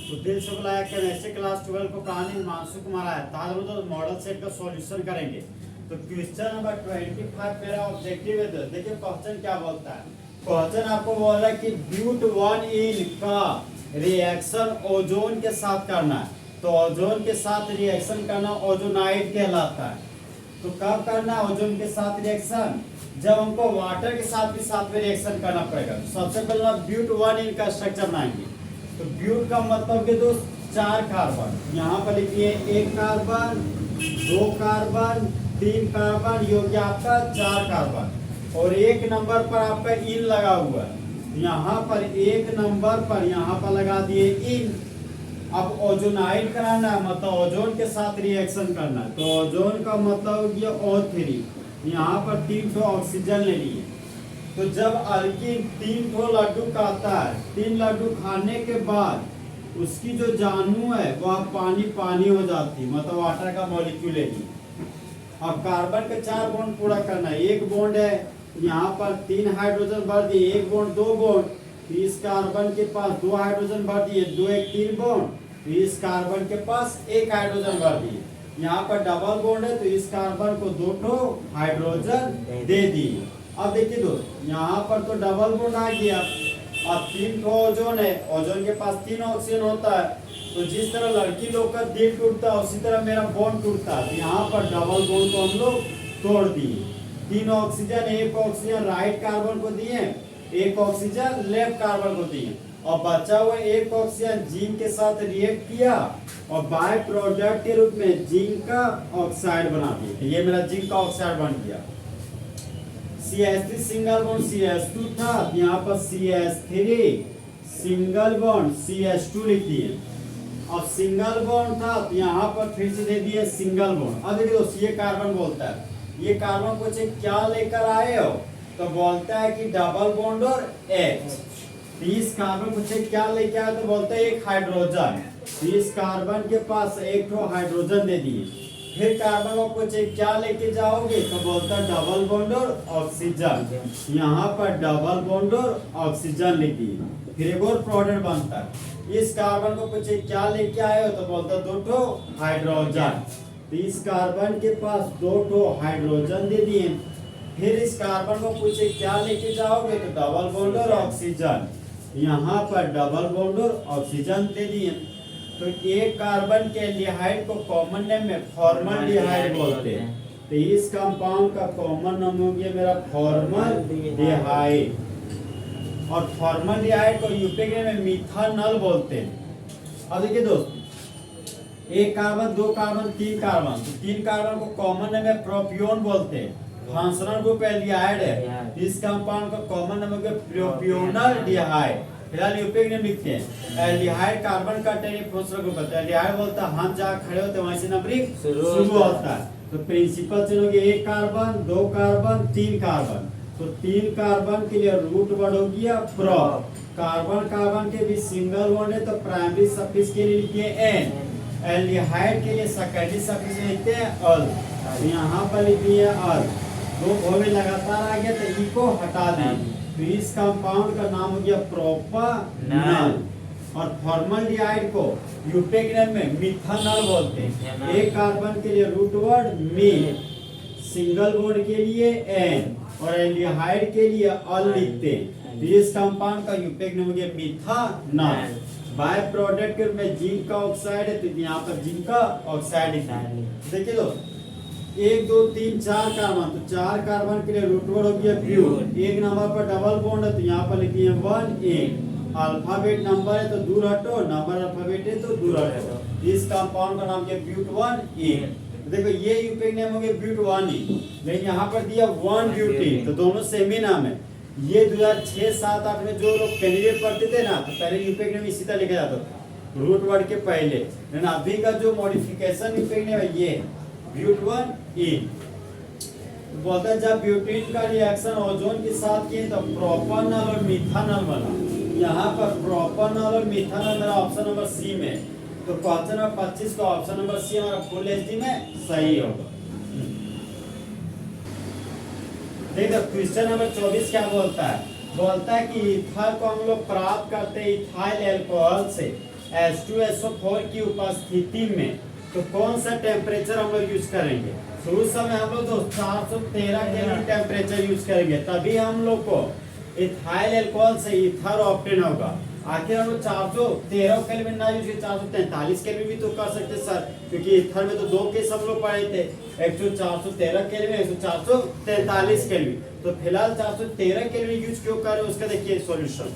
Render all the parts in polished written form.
दिल से बुलाया केमिस्ट्री क्लास 12 को कहानी हिमांशु कुमार आया था। आज हम तो मॉडल सेट का सॉल्यूशन करेंगे। तो क्वेश्चन नंबर 25 मेरा ऑब्जेक्टिव है। देखिए क्वेश्चन क्या बोलता है। क्वेश्चन आपको बोल रहा है कि ब्यूट 1 का रिएक्शन ओजोन के साथ करना है। तो ओजोन के साथ रिएक्शन करना ओजोनाइड कहलाता है। तो कब करना है ओजोन के साथ रिएक्शन? जब हमको वाटर के साथ में रिएक्शन करना पड़ेगा। तो सबसे पहले ब्यूट 1 का स्ट्रक्चर बनाएंगे। तो ब्यूट का मतलब कि दोस्त 4 कार्बन, यहाँ पर लिखिए 1 कार्बन, 2 कार्बन, 3 कार्बन, ये हो गया आपका 4 कार्बन। और 1 नंबर पर आपका इन लगा हुआ है। यहाँ पर 1 नंबर पर यहाँ पर लगा दिए इन। अब ओजोनाइड कराना है, मतलब ओजोन के साथ रिएक्शन करना है। तो ओजोन का मतलब ये O3, यहाँ पर 3 ठो ऑक्सीजन ले लिए। तो जब अल्कीन 3 ठो लड्डू खाता है, 3 लड्डू खाने के बाद उसकी जो जानू है वह पानी पानी हो जाती है, मतलब वाटर का मॉलिक्यूल है। अब कार्बन के 4 बॉन्ड पूरा करना है। 1 बॉन्ड है, यहाँ पर 3 हाइड्रोजन भर दिए, 1 बॉन्ड 2 बॉन्ड। इस कार्बन के पास 2 हाइड्रोजन भर दिए, 2 1 3 बॉन्ड। इस कार्बन के पास 1 हाइड्रोजन भर दिए। यहाँ पर डबल बॉन्ड है, तो इस कार्बन को 2 ठो हाइड्रोजन दे दिए। अब देखिए दोस्त, यहाँ पर तो डबल बॉन्ड आ गया। अब 3 ठो ओजोन है, ओजोन के पास 3 ऑक्सीजन होता है। तो जिस तरह लड़की लोग का दिल टूटता है उसी तरह मेरा बॉन्ड टूटता है। तो यहाँ पर डबल बॉन्ड को हम लोग तोड़ दिए। 3 ऑक्सीजन, 1 ऑक्सीजन राइट कार्बन को दिए, 1 ऑक्सीजन लेफ्ट कार्बन को दिए। और बचा हुआ 1 ऑक्सीजन जिंक के साथ रिएक्ट किया और बाय प्रोडक्ट के रूप में जिंक का ऑक्साइड बना दिया। ये मेरा जिंक का ऑक्साइड बन गया। CH3 सिंगल बॉन्ड CH2 था, यहाँ पर CH3 सिंगल बॉन्ड CH2 लिख दिए। अब सिंगल बॉन्ड था तो यहाँ पर फिर से दे दिए सिंगल बॉन्ड। अब देखिए दोस्त, ये कार्बन बोलता है, ये कार्बन को क्या लेकर आए हो? तो बोलता है कि डबल बॉन्ड और H। इस कार्बन को क्या लेके आए? तो बोलता है 1 हाइड्रोजन। इस कार्बन के पास 1 ठो हाइड्रोजन दे दिए। फिर कार्बन को पूछे क्या लेके जाओगे? तो बोलता है डबल बॉन्ड और ऑक्सीजन। यहाँ पर डबल बॉन्ड और ऑक्सीजन लिख दिए। फिर एक और प्रोडक्ट बनता है। इस कार्बन को पूछे क्या लेके आए हो? तो बोलता है 2 ठो हाइड्रोजन। तो इस कार्बन के पास 2 ठो हाइड्रोजन दे दिए। फिर इस कार्बन को पूछे क्या लेके जाओगे? तो डबल बॉन्ड और ऑक्सीजन। यहाँ पर डबल बॉन्ड और ऑक्सीजन दे दिए। तो एक कार्बन के एल्डिहाइड को कॉमन नेम में फॉर्मल्डिहाइड बोलते हैं। तो इस कंपाउंड का कॉमन नाम हो गया मेरा फॉर्मल्डिहाइड। और फॉर्मल्डिहाइड को यूपी में मिथानॉल बोलते हैं। अब देखिए दोस्त, 1 कार्बन, 2 कार्बन, 3 कार्बन। तो 3 कार्बन को कॉमन नेम में प्रोपियोन बोलते हैं। फंक्शनल ग्रुप एल्डिहाइड है। इस कंपाउंड का कॉमन नाम हो गया प्रोपियोनल्डिहाइड। फिलहाल यूपी में लिखते हैं एल्डिहाइड कार्बन का फंक्शनल ग्रुप है। एल्डिहाइड बोलता है हम जहाँ खड़े होते हैं वहीं से नंबरिंग शुरू होता है। तो प्रिंसिपल चेन हो गया 1 कार्बन, 2 कार्बन, 3 कार्बन। तो 3 कार्बन के लिए रूट वर्ड हो गया प्रोप। कार्बन कार्बन के बीच सिंगल बॉन्ड है तो प्राइमरी सफिक्स के लिए लिखिए एन। एल्डिहाइड के लिए सेकेंडरी सफिक्स लिखते हैं अल। यहाँ पर लिखिए अल। 2 में लगातार आ गया तो ई को हटा दें। तो इस कंपाउंड का नाम हो गया प्रोपानॉल। और फॉर्मल्डिहाइड को यूपेक नेम में मिथानॉल बोलते हैं। 1 कार्बन के लिए रूट वर्ड मी, सिंगल बॉन्ड के लिए एन और एल्डिहाइड के लिए अल लिखते हैं। तो इस कंपाउंड का यूपेक नेम हो गया मिथानॉल। बाय प्रोडक्ट के रूप में जिंक का ऑक्साइड है, तो यहाँ पर जिंक का ऑक्साइड लिखते हैं। देखिए दोस्तों, 1 2 3 4 कार्बन, तो 4 कार्बन के लिए रूट वर्ड हो गया ब्यूट। 1 नंबर पर डबल बॉन्ड है तो यहाँ पर लिखिए 1 1। अल्फाबेट नंबर है तो दूर हटो, नंबर अल्फाबेट है तो दूर हटो। इस कंपाउंड का नाम क्या? ब्यूट 1 1। देखो ये यूपी नेम हो गया ब्यूट 1 1, लेकिन यहाँ पर दिया 1 ब्यूटीन, तो दोनों सेम ही नाम है। ये 2006 7 8 में जो लोग कैंडिडेट पढ़ते थे ना, तो पहले यूपी नेम इसी तरह लिखा जाता था रूट वर्ड के पहले। लेकिन अभी का जो मॉडिफिकेशन यूपी नेम है ये ब्यूट 1 1। बोलता है जब ब्यूटीन का रिएक्शन ओजोन के साथ किए तो प्रोपानॉल और मिथानॉल बना। यहाँ पर प्रोपानॉल और मिथानॉल मेरा ऑप्शन नंबर सी में। तो क्वेश्चन नंबर 25 का ऑप्शन नंबर सी हमारा फुल एचडी में सही होगा। देखो क्वेश्चन नंबर 24 क्या बोलता है? बोलता है कि इथाइल को हम लोग प्राप्त करते हैं इथाइल अल्कोहल से। H2SO4 की उपस्थिति में तो कौन सा टेम्परेचर हम लोग यूज करेंगे? तो उस समय हम लोग 413 केल्विन टेम्परेचर यूज करेंगे, तभी हम लोग को इथाइल अल्कोहल से ईथर ऑब्टेन होगा। आखिर हम लोग 413 केल्विन ना यूज करके 443 केल्विन भी तो कर सकते सर, क्योंकि ईथर में तो दो केस हम लोग पढ़े थे, एक तो 413 केल्विन, एक तो 443 केल्विन। तो फिलहाल 413 केल्विन यूज क्यों कर रहे हैं उसका देखिए सॉल्यूशन।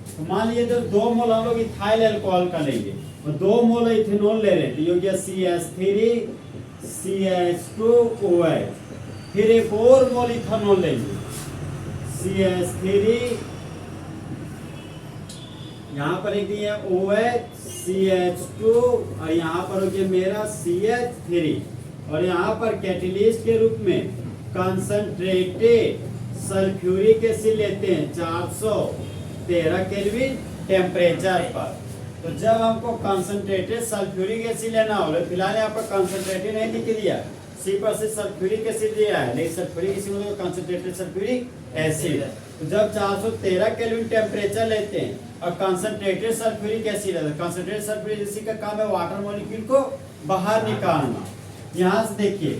तो मान लीजिए तो 2 मोल हम लोग इथाइल अल्कोहल का लेंगे और 2 मोल इथेनॉल ले रहे हैं, तो ये हो गया CH3 CH2OH। फिर एक और मोल इथेनॉल लेंगे CH3, यहाँ पर एक दिया OH CH2 और यहाँ पर हो गया मेरा CH3 और यहाँ पर कैटेलिस्ट के रूप में कंसंट्रेटेड सल्फ्यूरिक एसिड लेते हैं 413 केल्विन टेम्परेचर पर। तो जब हमको कंसंट्रेटेड सल्फ्यूरिक एसिड लेना हो, फिलहाल यहाँ पर कंसंट्रेटेड नहीं लिख दिया, C% सल्फ्यूरिक एसिड दिया है, लेकिन सल्फ्यूरिक एसिड मतलब कंसंट्रेटेड सल्फ्यूरिक एसिड। तो जब 413 केल्विन टेम्परेचर लेते हैं और कंसंट्रेटेड सल्फ्यूरिक एसिड है, कंसंट्रेटेड सल्फ्यूरिक एसिड का काम है वाटर मॉलिक्यूल को बाहर निकालना। यहाँ से देखिए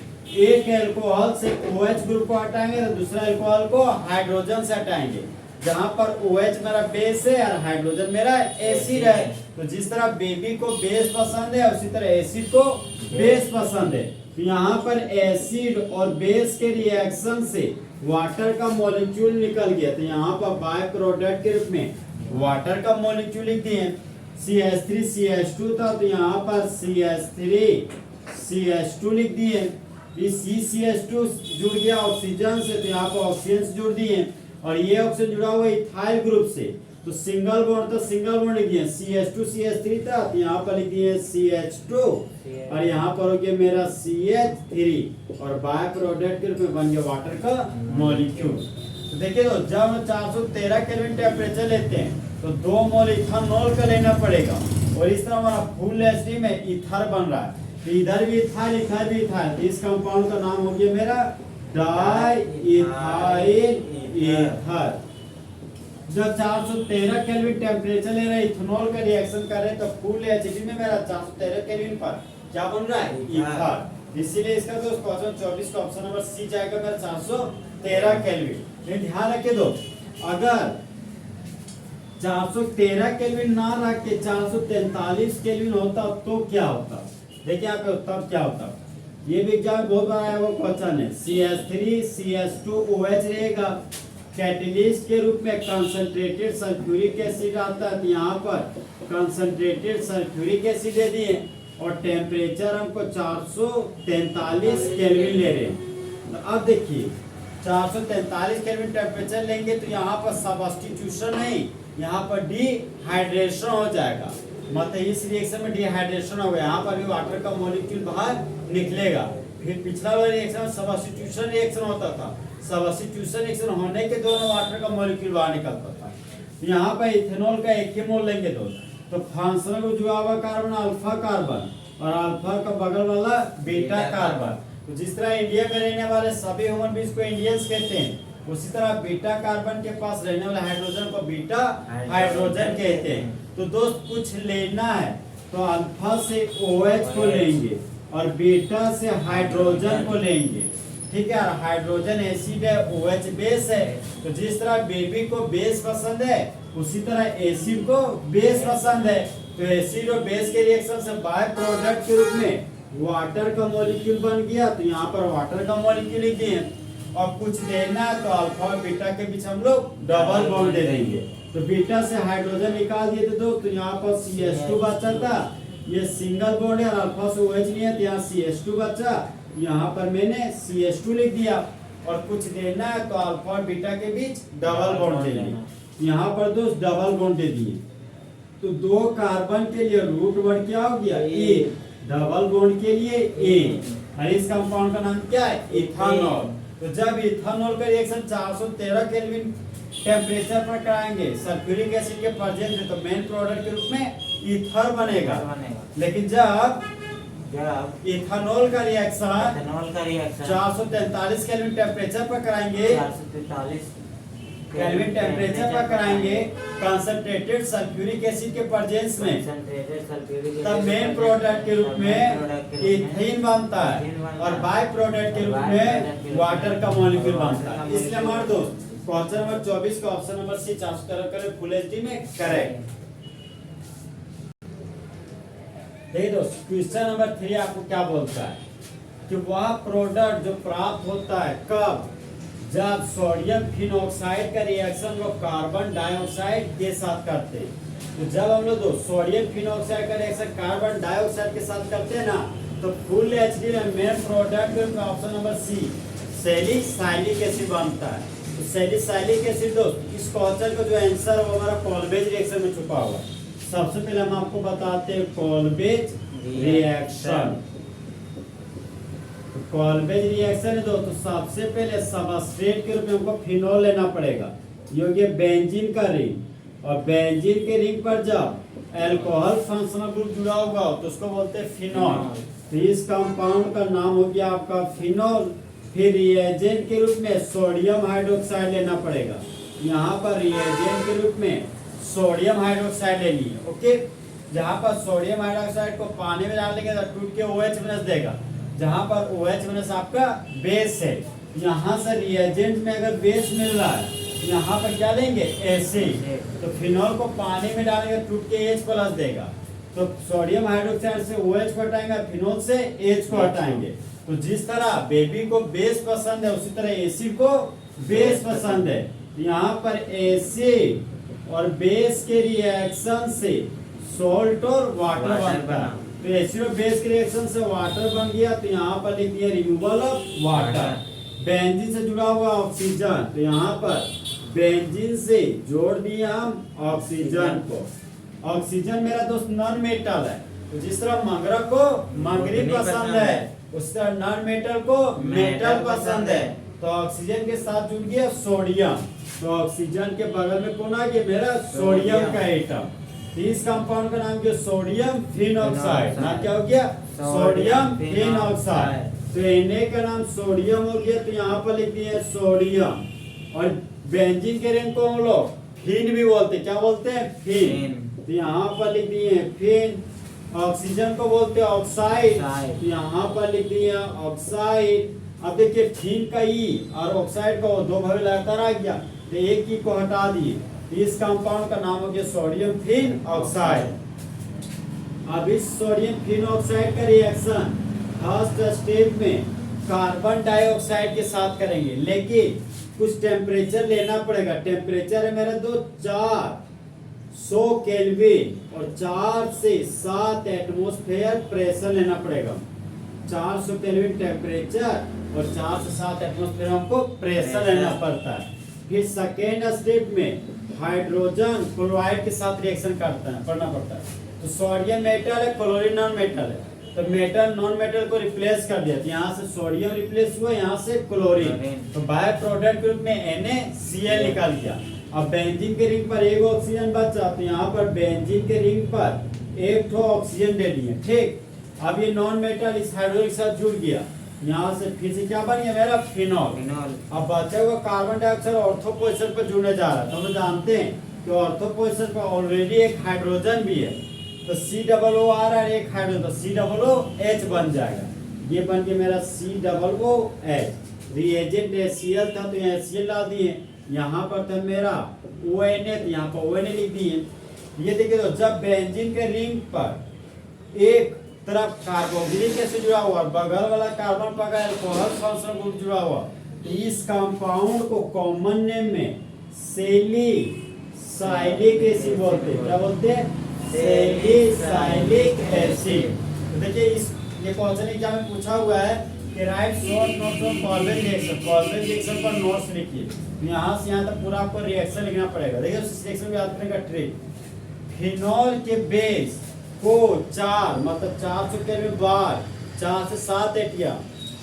एक अल्कोहल से OH ग्रुप को हटाएंगे तो दूसरा अल्कोहल को हाइड्रोजन से हटाएंगे। जहाँ पर OH मेरा बेस है और हाइड्रोजन मेरा एसिड है, तो जिस तरह बेबी को बेस पसंद है उसी तरह एसिड को बेस पसंद है। तो यहाँ पर एसिड और बेस के रिएक्शन से वाटर का मॉलिक्यूल निकल गया, तो यहाँ पर बाय प्रोडक्ट के रूप में वाटर का मॉलिक्यूल लिख दिए। CH3 CH2 था तो यहाँ पर CH3 CH2 लिख दिए। ये CH2 जुड़ गया ऑक्सीजन से, तो यहाँ पर ऑक्सीजन जुड़ दिए और ये ऑक्सीजन जुड़ा हुआ इथाइल ग्रुप से, तो सिंगल बॉन्ड तो सिंगल बॉन्ड लिख दिए। CH2 CH3 था तो यहाँ पर लिख दिए CH2 और यहाँ पर हो गया मेरा CH3 और बाय प्रोडक्ट के रूप में बन गया वाटर का मॉलिक्यूल। तो देखिए तो जब हम 413 केल्विन टेम्परेचर लेते हैं तो 2 मोल इथेनॉल का लेना पड़ेगा और इस तरह हमारा फुल एसिड में ईथर बन रहा है। तो इधर भी इथाइल इधर भी इथाइल, इस कंपाउंड का नाम हो गया मेरा डाई इथाइल ईथर। जब 413 केल्विन टेम्परेचर ले रहे इथेनॉल का रिएक्शन कर रहे हैं तो फुल एसिड में मेरा 413 केल्विन पर क्या बन रहा है? ईथर। इसीलिए इसका तो क्वेश्चन 24 का ऑप्शन नंबर सी जाएगा मेरा 413 केल्विन। लेकिन ध्यान रखे दो, अगर 413 केल्विन ना रख के 443 केल्विन होता तो क्या होता? देखिए यहाँ पे तब क्या होता, ये भी एग्जाम बहुत बड़ा है वो क्वेश्चन है। CH3 CH2OH रहेगा, कैटेलिस्ट के रूप में कंसंट्रेटेड सल्फ्यूरिक एसिड आता है, तो यहाँ पर कंसंट्रेटेड सल्फ्यूरिक एसिड दे दिए और टेम्परेचर हमको 443 केल्विन ले रहे हैं। तो अब देखिए 443 केल्विन टेम्परेचर लेंगे तो यहाँ पर सब्स्टिट्यूशन नहीं, यहाँ पर डिहाइड्रेशन हो जाएगा, मतलब इस रिएक्शन में डिहाइड्रेशन हो गया, यहाँ पर भी वाटर का मॉलिक्यूल बाहर निकलेगा। फिर पिछला वाला रिएक्शन में सब्स्टिट्यूशन रिएक्शन होता था, सब्स्टिट्यूशन रिएक्शन होने के दौरान वाटर का मॉलिक्यूल बाहर निकलता था। यहाँ पर इथेनॉल का एक ही मोल लेंगे तो फंक्शनल ग्रुप जुड़ा हुआ कार्बन अल्फा कार्बन और अल्फा का बगल वाला बीटा कार्बन। तो जिस तरह इंडिया में रहने वाले सभी ह्यूमन बींग्स को इंडियंस कहते हैं, उसी तरह बीटा कार्बन के पास रहने वाले हाइड्रोजन को बीटा हाइड्रोजन कहते हैं। तो दोस्त कुछ लेना है तो अल्फा से OH को लेंगे और बीटा से हाइड्रोजन को लेंगे, ठीक है। और हाइड्रोजन एसिड है, OH बेस है, तो जिस तरह बेबी को बेस पसंद है उसी तरह एसिड को बेस पसंद है। तो एसिड और बेस के रिएक्शन से बाय प्रोडक्ट के रूप में वाटर का मॉलिक्यूल बन गया, तो यहाँ पर वाटर का मॉलिक्यूल लिख दिए। और कुछ लेना है तो अल्फा और बीटा के बीच हम लोग डबल बॉन्ड दे देंगे, तो बीटा से हाइड्रोजन निकाल दिए थे तो यहाँ पर CH2 बचा था, ये सिंगल बॉन्ड है और अल्फा से OH नहीं है तो यहाँ CH2 बचा, यहाँ पर मैंने CH2 लिख दिया। और कुछ लेना है तो अल्फा और बीटा के बीच डबल बॉन्ड देंगे, यहाँ पर दोस्त डबल बॉन्ड दे दिए। तो 2 कार्बन के लिए रूट वर्ड क्या हो गया? A, डबल बॉन्ड के लिए A, और इस कंपाउंड का नाम क्या है? इथेनॉल। तो जब इथेनॉल का रिएक्शन 413 केल्विन टेम्परेचर पर कराएंगे सल्फ्यूरिक एसिड के प्रेजेंस में, तो मेन प्रोडक्ट के रूप में ईथर बनेगा। लेकिन जब इथेनॉल का रिएक्शन 443 केल्विन टेम्परेचर पर कराएंगे, 443 केल्विन टेम्परेचर पर कराएंगे कंसंट्रेटेड सल्फ्यूरिक एसिड के प्रेजेंस में, तब मेन प्रोडक्ट के रूप में इथेन बनता है और बाय प्रोडक्ट के रूप में वाटर का मॉलिक्यूल बनता है। इसलिए हमारे दोस्त क्वेश्चन नंबर 24 का ऑप्शन नंबर सी करें फुल एचडी में करेक्ट। देखिए दोस्त क्वेश्चन नंबर 3 आपको क्या बोलता है कि वह प्रोडक्ट जो प्राप्त होता है कब, जब सोडियम फिनॉक्साइड का रिएक्शन लोग कार्बन डाइऑक्साइड के साथ करते हैं। तो जब हम लोग सोडियम फिनॉक्साइड का रिएक्शन कार्बन डाइऑक्साइड के साथ करते हैं ना, तो फुल एचडी में main product option number C salicylic acid बनता है। तो सैलिसिलिक एसिड दोस्त इस क्वेश्चन का जो आंसर है वो हमारा कोलब्रेज रिएक्शन में छुपा हुआ है। सबसे पहले हम आपको बताते हैं कोलब्रेज रिएक्शन। कोलब्रेज रिएक्शन है दोस्तों, सबसे पहले सबस्ट्रेट के रूप में हमको फिनोल लेना पड़ेगा, जो कि बेंजीन का रिंग, और बेंजीन के रिंग पर जब अल्कोहल फंक्शनल ग्रुप जुड़ा होगा तो उसको बोलते हैं फिनोल। तो इस कंपाउंड का नाम हो गया आपका फिनोल। फिर रिएजेंट के रूप में सोडियम हाइड्रोक्साइड लेना पड़ेगा, यहाँ पर रिएजेंट के रूप में सोडियम हाइड्रोक्साइड लेनी है। ओके, जहाँ पर सोडियम हाइड्रोक्साइड को पानी में डाल देंगे तो टूट के OH- देगा, जहाँ पर OH- आपका बेस है। यहाँ से रिएजेंट में अगर बेस मिल रहा है यहाँ पर क्या लेंगे एसिड, तो फिनोल को पानी में डालेंगे टूट के H+ देगा। तो सोडियम हाइड्रोक्साइड से OH को हटाएंगे, फिनोल से H को हटाएंगे। तो जिस तरह बेबी को बेस पसंद है उसी तरह एसिड को बेस पसंद है। यहाँ पर एसिड और बेस के रिएक्शन से सॉल्ट और वाटर बनता है। तो एसिड और बेस के रिएक्शन से वाटर बन गया, तो यहाँ पर लिख दिया रिमूवल ऑफ वाटर। बेंजीन से जुड़ा हुआ ऑक्सीजन, तो यहाँ पर बेंजीन से जोड़ दिया हम ऑक्सीजन को। ऑक्सीजन मेरा दोस्त नॉन मेटल है, तो जिस तरह मंगरा को मंगरी पसंद है उस तरह नॉन मेटल को मेटल पसंद है। तो ऑक्सीजन के साथ जुड़ गया सोडियम, तो ऑक्सीजन के बगल में कौन आ गया मेरा सोडियम का एटम। इस कंपाउंड का नाम क्या सोडियम फिनॉक्साइड, ना क्या हो गया सोडियम फिनॉक्साइड। तो Na का नाम सोडियम हो गया, तो यहाँ पर लिख दिए सोडियम। और बेंजीन के रिंग को हम लोग फिन भी बोलते हैं, क्या बोलते हैं फिन, तो यहाँ पर लिख दिए फिन। ऑक्सीजन को बोलते हैं ऑक्साइड, तो यहाँ पर लिख दिए ऑक्साइड। अब देखिए फिन का ई और ऑक्साइड का दो भाग लगातार आ गया, तो एक ई को हटा दिए। इस कंपाउंड का नाम हो गया सोडियम फिन ऑक्साइड। अब इस सोडियम फिन ऑक्साइड का रिएक्शन फर्स्ट स्टेप में कार्बन डाइऑक्साइड के साथ करेंगे, लेकिन कुछ टेम्परेचर लेना पड़ेगा। टेम्परेचर है मेरे दो 400 केल्विन और 4 से 7 एटमॉस्फेयर प्रेशर लेना पड़ेगा। 400 केल्विन टेम्परेचर और 4 से 7 एटमॉस्फेयर हमको प्रेशर लेना पड़ता है। फिर सेकेंड स्टेप में हाइड्रोजन क्लोराइड के साथ रिएक्शन करना पड़ता है। तो सोडियम मेटल है, क्लोरीन नॉन मेटल है, तो मेटल नॉन मेटल को रिप्लेस कर दिया, तो यहाँ से सोडियम रिप्लेस हुआ, यहाँ से क्लोरीन। तो बाय प्रोडक्ट के रूप में NaCl निकाल दिया। अब बेंजीन के रिंग पर एक ऑक्सीजन बचा, तो यहाँ पर बेंजीन के रिंग पर एक ठो ऑक्सीजन दे दिए। ठीक, अब ये नॉन मेटल इस हाइड्रोजन के साथ जुड़ गया, यहाँ से फिर से क्या बन गया मेरा फिनॉल। अब बचा हुआ कार्बन डाइऑक्साइड ऑर्थो पोजीशन पर जुड़ने जा रहा है। तो हम जानते हैं कि ऑर्थो पोजीशन पर ऑलरेडी एक हाइड्रोजन भी है, तो COOR एक हाइड्रोजन, तो COOH बन जाएगा। ये बन गया मेरा COOH। रिएजेंट HCl था तो यहाँ HCl डाल दिए, यहाँ पर था मेरा ONA, तो यहाँ पर ONA लिख दिए। ये देखिए तो जब बेंजीन के रिंग पर एक तरफ कार्बोक्सिलिक एसिड जुड़ा हुआ और बगल वाला कार्बन पर अल्कोहल फंक्शनल ग्रुप जुड़ा हुआ, तो इस कंपाउंड को कॉमन नेम में सैलिसिलिक एसिड बोलते हैं। क्या बोलते हैं? Salicylic acid. तो देखिए ये क्वेश्चन एग्जाम में पूछा हुआ है कि राइट शॉर्ट नोट्स ऑफ कोलब्रेज रिएक्शन। कोलब्रेज रिएक्शन पर नोट्स लिखिए। यहाँ से यहाँ तक पूरा आपको रिएक्शन लिखना पड़ेगा। देखिए उस रिएक्शन को याद करने का ट्रिक, फिनॉल के बेस को 4 मतलब 400 केल्विन बार 4 से 7 एटिया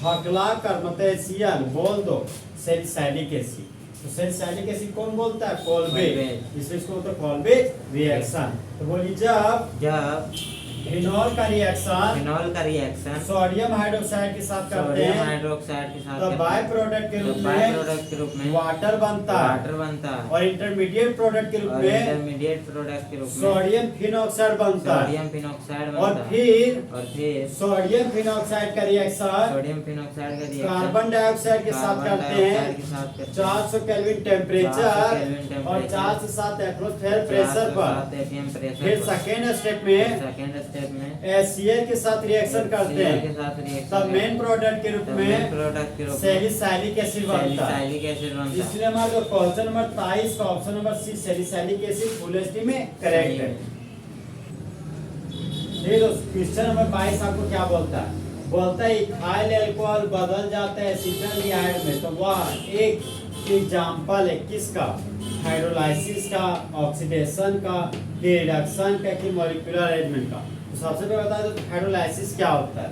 हकला कर मतलब Cl बोल दो सैलिसिलिक एसिड। तो सैलिसिलिक एसिड कौन बोलता है? कोलब्रेज। इसलिए इसको बोलते हैं कोलब्रेज रिएक्शन। तो बोलिए जब फिनॉल का रिएक्शन फिनॉल का रिएक्शन सोडियम हाइड्रोक्साइड के साथ करते सोडियम हैं हाइड्रोक्साइड के साथ तो बाय प्रोडक्ट के रूप बाय में प्रोडक्ट के रूप में वाटर बनता है वाटर बनता है और इंटरमीडिएट प्रोडक्ट के रूप और में इंटरमीडिएट प्रोडक्ट के रूप में सोडियम फिनॉक्साइड बनता है सोडियम फिनॉक्साइड और बनता है फिर सोडियम फिनॉक्साइड का रिएक्शन सोडियम फिनॉक्साइड का रिएक्शन कार्बन डाइऑक्साइड के साथ करते हैं 400 केल्विन टेम्परेचर और 4 से 7 एटमॉस्फेयर प्रेशर पर फिर सेकेंड स्टेप में HCl के साथ रिएक्शन करते हैं तब मेन प्रोडक्ट के रूप में सैलिसाइलिक एसिड बनता है इसलिए हमारा जो क्वेश्चन नंबर 23 का option number C salicylic acid full HD में करेक्ट है। ये दोस्त क्वेश्चन नंबर 22 आपको क्या बोलता है? बोलता है इथाइल अल्कोहल बदल जाता है एसीटल्डिहाइड में तो वह एक एग्जांपल है किसका? हाइड्रोलाइसिस का, ऑक्सीडेशन का, रिडक्शन का कि मॉलिक्यूलर अरेंजमेंट का। तो सबसे पहले बता दो हाइड्रोलाइसिस क्या होता है।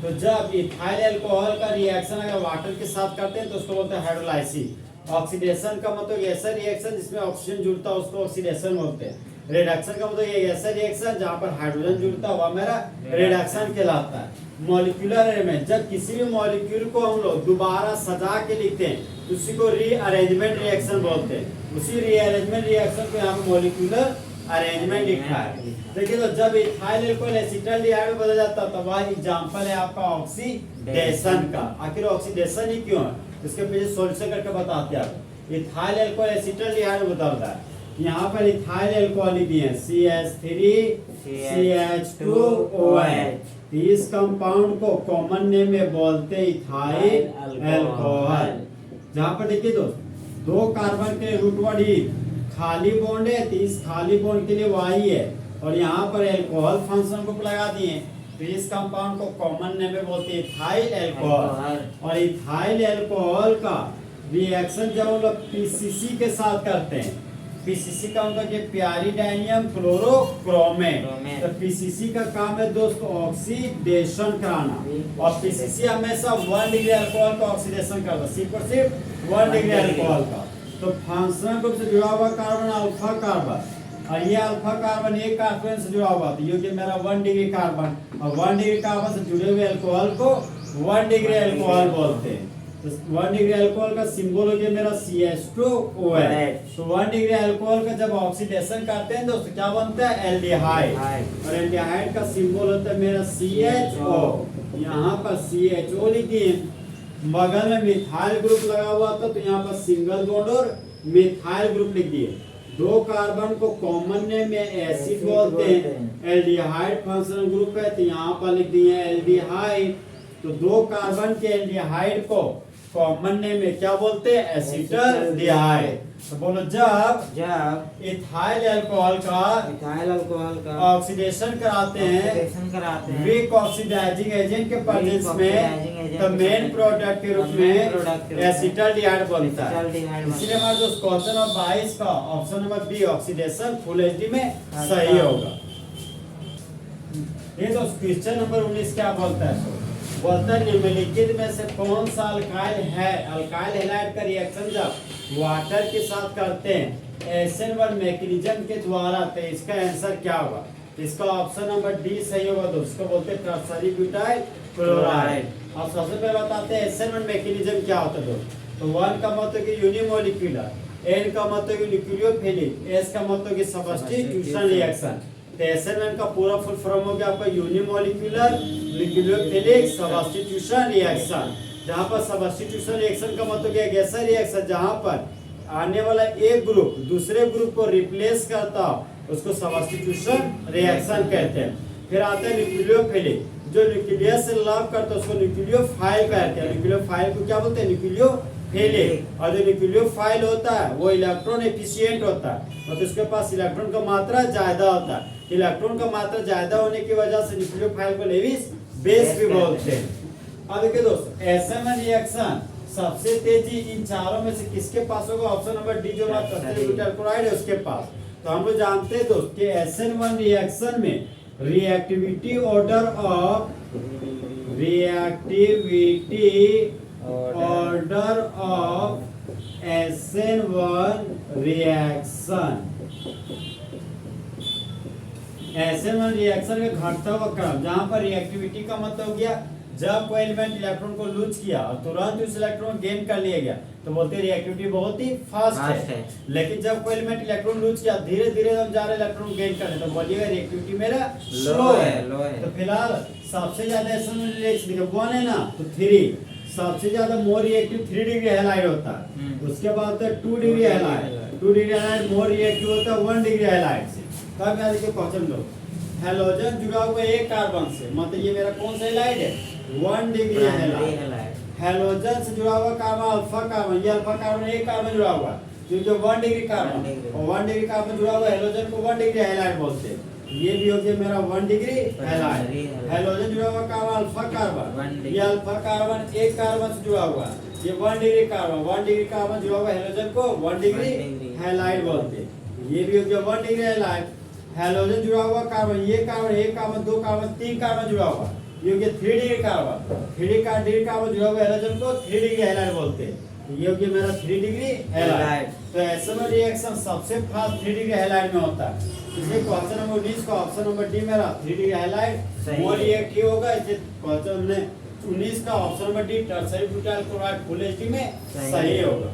तो जब इथाइल अल्कोहल का रिएक्शन अगर वाटर के साथ करते हैं तो उसको बोलते हैं हाइड्रोलाइसिस। ऑक्सीडेशन का मतलब ऐसा रिएक्शन जिसमें ऑक्सीजन जुड़ता है उसको ऑक्सीडेशन बोलते हैं। रिडक्शन का मतलब ये ऐसा रिएक्शन जहाँ पर हाइड्रोजन जुड़ता है वह मेरा रिडक्शन कहलाता है। मॉलिक्यूलर अरेंजमेंट जब किसी भी मॉलिक्यूल को हम लोग दोबारा सजा के लिखते हैं उसी को रीअरेंजमेंट रिएक्शन बोलते हैं। उसी रीअरेंजमेंट रिएक्शन को यहाँ पे मॉलिक्यूलर अरेंजमेंट लिखा है। देखिए तो जब इथाइल अल्कोहल एसीटल्डिहाइड में बदल जाता है तो वह एग्जांपल है आपका ऑक्सीडेशन का। आखिर ऑक्सीडेशन ही क्यों है इसके पीछे सॉल्यूशन करके बताते हैं आप। इथाइल अल्कोहल एसीटल्डिहाइड में बदलता है। यहाँ पर इथाइल अल्कोहल लिख दिए CH3CH2OH। इस कंपाउंड को कॉमन नेम में बोलते हैं इथाइल अल्कोहल। जहाँ पर देखिए दोस्त 2 कार्बन के रूट वर्ड ही खाली बॉन्ड है तो इस खाली बॉन्ड के लिए वाई है और यहाँ पर अल्कोहल फंक्शन को लगा दिए तो इस कंपाउंड को कॉमन नेम में बोलते हैं इथाइल अल्कोहल। और इथाइल अल्कोहल का रिएक्शन जब हम लोग पीसीसी के साथ करते हैं, पीसीसी का मतलब ये प्यारिडाइनियम क्लोरोक्रोमेट। तो पीसीसी का काम है दोस्तों ऑक्सीडेशन कराना और पीसीसी हमेशा 1 डिग्री अल्कोहल का ऑक्सीडेशन करता है, सिर्फ 1 डिग्री अल्कोहल का। तो फंक्शनल ग्रुप से जुड़ा हुआ कार्बन अल्फा कार्बन और ये अल्फा कार्बन एक कार्बन से जुड़ा हुआ तो ये मेरा 1 डिग्री कार्बन और 1 डिग्री कार्बन से जुड़े हुए अल्कोहल को 1 डिग्री अल्कोहल बोलते हैं। तो 1 डिग्री अल्कोहल का सिंबल हो गया मेरा CH2OH। तो 1 डिग्री अल्कोहल का जब ऑक्सीडेशन करते हैं दोस्तों क्या बनता है एल्डिहाइड और एल्डिहाइड का सिंबल होता है मेरा CHO। यहाँ पर CHO लिखिए, बगल में मिथाइल ग्रुप लगा हुआ था तो यहाँ पर सिंगल बॉन्ड और मिथाइल ग्रुप लिख दिए। 2 कार्बन को कॉमन नेम में एसिड बोलते हैं। एल्डिहाइड फंक्शनल ग्रुप है तो यहाँ पर लिख दिए एल्डिहाइड। तो 2 कार्बन के एल्डिहाइड को कॉमन नेम में क्या बोलते हैं एसीटल्डिहाइड। तो बोलो जब इथाइल अल्कोहल का ऑक्सीडेशन कराते हैं वीक ऑक्सीडाइजिंग एजेंट के प्रेजेंस में तो मेन प्रोडक्ट के रूप में एसीटल्डिहाइड बनता है। इसलिए हमारा जो क्वेश्चन नंबर 22 का option number B oxidation full HD में सही होगा। ये तो क्वेश्चन नंबर 19 क्या बोलता है? बोलता है निम्नलिखित में से कौन सा अल्काइल हैलाइड का रिएक्शन जब वाटर के साथ करते हैं SN1 मैकेनिज्म के द्वारा तो इसका आंसर क्या होगा? इसका ऑप्शन नंबर डी सही होगा दोस्तों। इसको बोलते हैं टर्सरी ब्यूटाइल क्लोराइड। अब सबसे पहले बताते हैं SN1 मैकेनिज्म क्या होता है दोस्तों। तो 1 का मतलब कि यूनिमोलिक्यूलर, N का मतलब कि न्यूक्लियोफिलिक, S का मतलब कि सब्स्टिट्यूशन रिएक्शन। तो SN1 का पूरा फुल फॉर्म हो गया आपका यूनिमोलिक्यूलर न्यूक्लियोफिलिक सब्स्टिट्यूशन रिएक्शन। जहाँ पर सब्स्टिट्यूशन रिएक्शन का मतलब एक ऐसा रिएक्शन जहाँ पर आने वाला एक ग्रुप दूसरे ग्रुप को रिप्लेस करता उसको सब्स्टिट्यूशन रिएक्शन कहते हैं। फिर आता है न्यूक्लियोफिलिक, जो न्यूक्लियस से लव करता है उसको न्यूक्लियोफाइल कहते हैं। न्यूक्लियोफाइल को क्या बोलते हैं? न्यूक्लियोफिलिक। और जो न्यूक्लियोफाइल होता है वो इलेक्ट्रॉन एफिशिएंट होता है मतलब उसके पास इलेक्ट्रॉन का मात्रा ज्यादा होता है। इलेक्ट्रॉन का मात्रा ज्यादा होने की वजह से न्यूक्लियोफाइल को लेविस बेस भी बोलते हैं। अब देखिए दोस्तों SN1 रिएक्शन सबसे तेजी इन चारों में से किसके पास होगा? ऑप्शन नंबर डी जो क्लोराइड है उसके पास। तो हम लोग जानते हैं दोस्त कि SN1 रिएक्शन में reactivity order of SN1 reaction ऐसे में रिएक्शन का घटता हुआ क्रम, जहां पर रिएक्टिविटी का मतलब हो गया जब कोई एलिमेंट इलेक्ट्रॉन को लूज किया और तुरंत उस इलेक्ट्रॉन गेन कर लिया गया तो बोलते हैं रिएक्टिविटी बहुत ही फास्ट है। लेकिन जब कोई एलिमेंट इलेक्ट्रॉन लूज किया धीरे धीरे जब जा रहा है इलेक्ट्रॉन गेन करने तो बोलिएगा रिएक्टिविटी मेरा स्लो है। तो फिलहाल सबसे ज्यादा इसमें रिएक्शन 1 है ना तो 3 सबसे ज्यादा मोर रिएक्टिव 3 डिग्री हैलाइड होता है। उसके बाद होता है 2 degree halide, 2 degree halide more reactive होता है 1 डिग्री हैलाइड से। तब याद रखिए क्वेश्चन लो हैलोजन जुड़ा हुआ एक कार्बन से, मतलब ये मेरा कौन सा हैलाइड है 1 डिग्री हैलाइड। हैलोजन से जुड़ा हुआ कार्बन अल्फा कार्बन, ये अल्फा कार्बन एक कार्बन जुड़ा हुआ क्योंकि 1 डिग्री कार्बन और 1 डिग्री कार्बन जुड़ा हुआ हैलोजन को 1 डिग्री हैलाइड बोलते हैं। ये भी हो गया मेरा 1 डिग्री हैलाइड। हैलोजन जुड़ा हुआ कार्बन अल्फा कार्बन, ये अल्फा कार्बन एक कार्बन से जुड़ा हुआ, ये 1 डिग्री कार्बन, 1 डिग्री कार्बन जुड़ा हुआ हैलोजन को 1 डिग्री हैलाइड बोलते हैं। ये भी हो गया 1 डिग्री हैलाइड। हैलोजन जुड़ा हुआ कार्बन, ये कार्बन एक कार्बन 2 कार्बन 3 कार्बन जुड़ा हुआ, ये हो गया 3 डिग्री कार्बन, 3 डिग्री कार्बन जुड़ा हुआ हैलोजन को 3 डिग्री हैलाइड बोलते हैं। ये हो गया मेरा 3 डिग्री हैलाइड। तो ऐसे में रिएक्शन सबसे फास्ट 3 डिग्री हैलाइड में होता है। इसलिए क्वेश्चन नंबर 19 का ऑप्शन नंबर डी मेरा 3 डिग्री हैलाइड मोर रिएक्टिव होगा। इसलिए क्वेश्चन में 19 का option number D tertiary butyl chloride full HD में सही होगा।